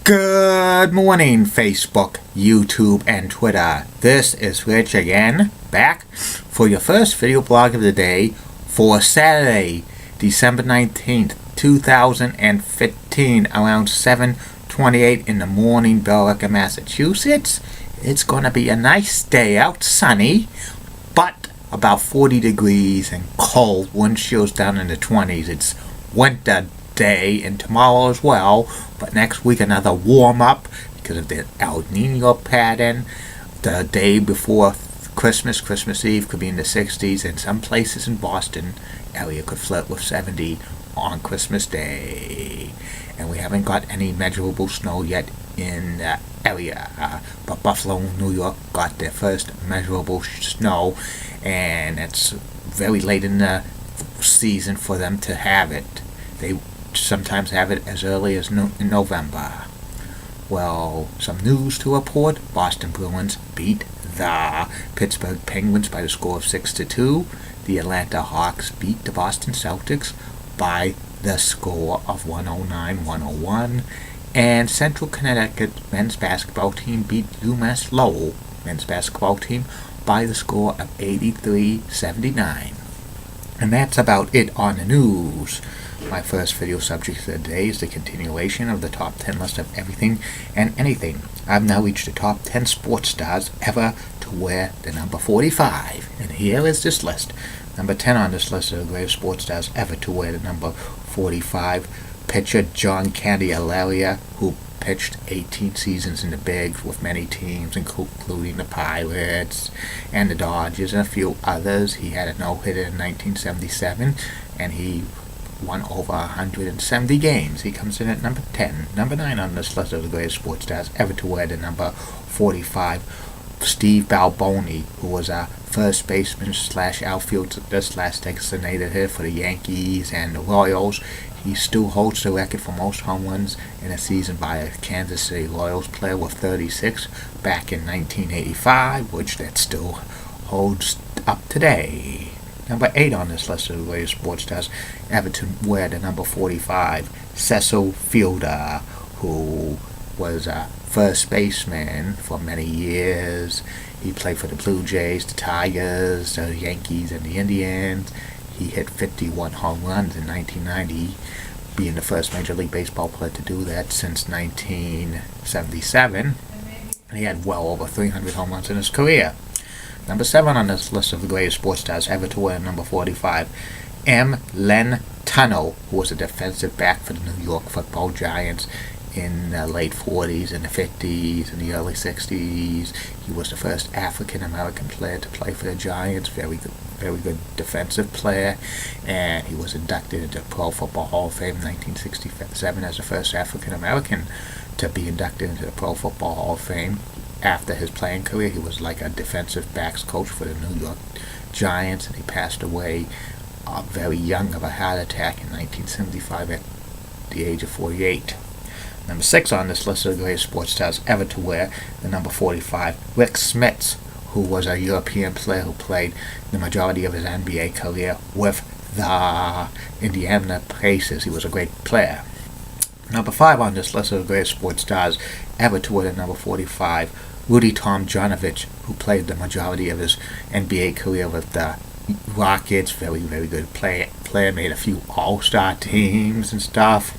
Good morning, Facebook, YouTube, and Twitter. This is Rich again, back for your first video blog of the day for Saturday, December 19th, 2015, around 7:28 in the morning, Billerica, Massachusetts. It's going to be a nice day out, sunny, but about 40 degrees and cold. Wind chills down in the 20s. It's winter day and tomorrow as well, but next week another warm up because of the El Nino pattern. The day before Christmas Eve could be in the 60s, and some places in Boston area could flirt with 70 on Christmas Day. And we haven't got any measurable snow yet in the area, but Buffalo, New York got their first measurable snow, and it's very late in the season for them to have it. They sometimes have it as early as in November. Well, some news to report. Boston Bruins beat the Pittsburgh Penguins by the score of 6-2. The Atlanta Hawks beat the Boston Celtics by the score of 109-101. And Central Connecticut men's basketball team beat UMass Lowell men's basketball team by the score of 83-79. And that's about it on the news. My first video subject for the day is the continuation of the top 10 list of everything and anything. I've now reached the top 10 sports stars ever to wear the number 45. And here is this list. Number 10 on this list of the greatest sports stars ever to wear the number 45. Pitcher John Candelaria, who pitched 18 seasons in the bigs with many teams, including the Pirates and the Dodgers and a few others. He had a no-hitter in 1977, and he won over 170 games. He comes in at number 10. Number 9 on this list of the greatest sports stars ever to wear the number 45. Steve Balboni, who was a first baseman / outfielder / designated hitter for the Yankees and the Royals. He still holds the record for most home runs in a season by a Kansas City Royals player with 36 back in 1985, which that still holds up today. Number 8 on this list of the greatest sports stars ever to wear the number 45, Cecil Fielder, who was a first baseman for many years. He played for the Blue Jays, the Tigers, the Yankees, and the Indians. He hit 51 home runs in 1990, being the first Major League Baseball player to do that since 1977. He had well over 300 home runs in his career. Number 7 on this list of the greatest sports stars ever to wear number 45, M. Len Tunnell, who was a defensive back for the New York Football Giants in the late 40s and the 50s and the early 60s. He was the first African-American player to play for the Giants. Very good defensive player, and he was inducted into the Pro Football Hall of Fame in 1967 as the first African-American to be inducted into the Pro Football Hall of Fame. After his playing career, he was like a defensive backs coach for the New York Giants, and he passed away very young of a heart attack in 1975 at the age of 48. Number 6 on this list of the greatest sports stars ever to wear the number 45, Rick Smits, who was a European player who played the majority of his NBA career with the Indiana Pacers. He was a great player. Number 5 on this list of the greatest sports stars ever to wear the number 45, Rudy Tomjanovich, who played the majority of his NBA career with the Rockets. Very good player, made a few all-star teams and stuff.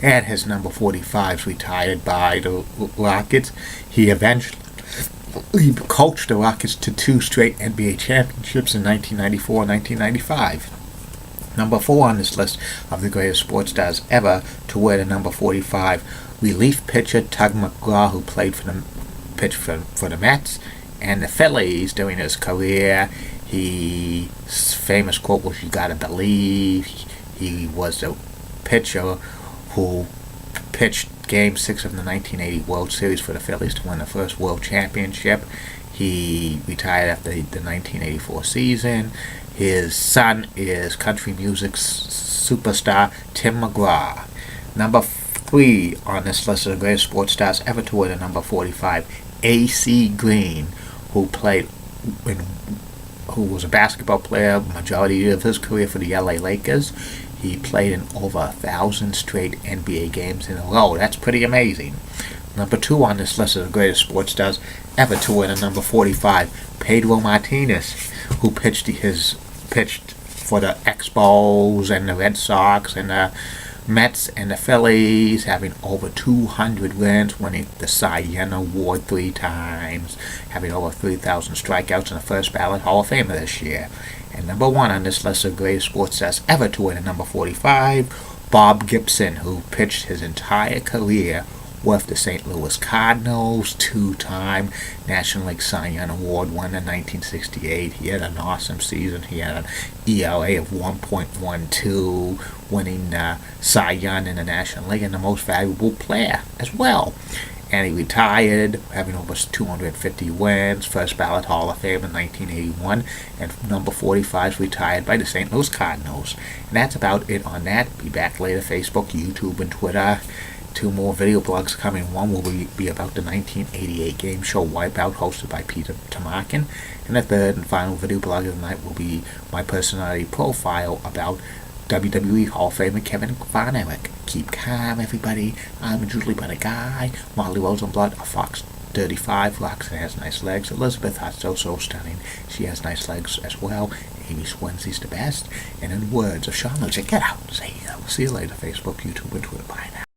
And his number 45's retired by the Rockets. He eventually coached the Rockets to 2 straight NBA championships in 1994 and 1995. Number 4 on this list of the greatest sports stars ever to wear the number 45, relief pitcher Tug McGraw, who played for the Mets and the Phillies during his career. His famous quote was, "You gotta believe." He was the pitcher who pitched Game 6 of the 1980 World Series for the Phillies to win the first World Championship. He retired after the 1984 season. His son is country music superstar Tim McGraw. Number 3 on this list of the greatest sports stars ever to wear the number 45, A.C. Green, who was a basketball player majority of his career for the LA Lakers. He played in over 1,000 straight NBA games in a row. That's pretty amazing. Number 2 on this list of the greatest sports stars ever to win at number 45, Pedro Martinez, who pitched for the Expos and the Red Sox and the Mets and the Phillies, having over 200 wins, winning the Cy Young Award 3 times, having over 3,000 strikeouts in the first ballot Hall of Famer this year. And number 1 on this list of greatest sports stars ever to win at number 45, Bob Gibson, who pitched his entire career with the St. Louis Cardinals, 2-time National League Cy Young Award winner in 1968. He had an awesome season. He had an ERA of 1.12, winning Cy Young in the National League and the most valuable player as well. And he retired, having over 250 wins, first ballot Hall of Fame in 1981, and number 45 is retired by the St. Louis Cardinals. And that's about it on that. Be back later, Facebook, YouTube, and Twitter. 2 more video blogs coming. One will be about the 1988 game show Wipeout, hosted by Peter Tamarkin. And the third and final video blog of the night will be my personality profile about WWE Hall of Famer Kevin Von Erich. Keep calm, everybody. I'm a Julie Butter guy. Molly Rosenblatt, a Fox 35. Roxanne has nice legs. Elizabeth Hotso, so stunning. She has nice legs as well. Amy Swensey's the best. And in the words of Sean Legend, get out. Say, we'll see you later, Facebook, YouTube, and Twitter. Bye now.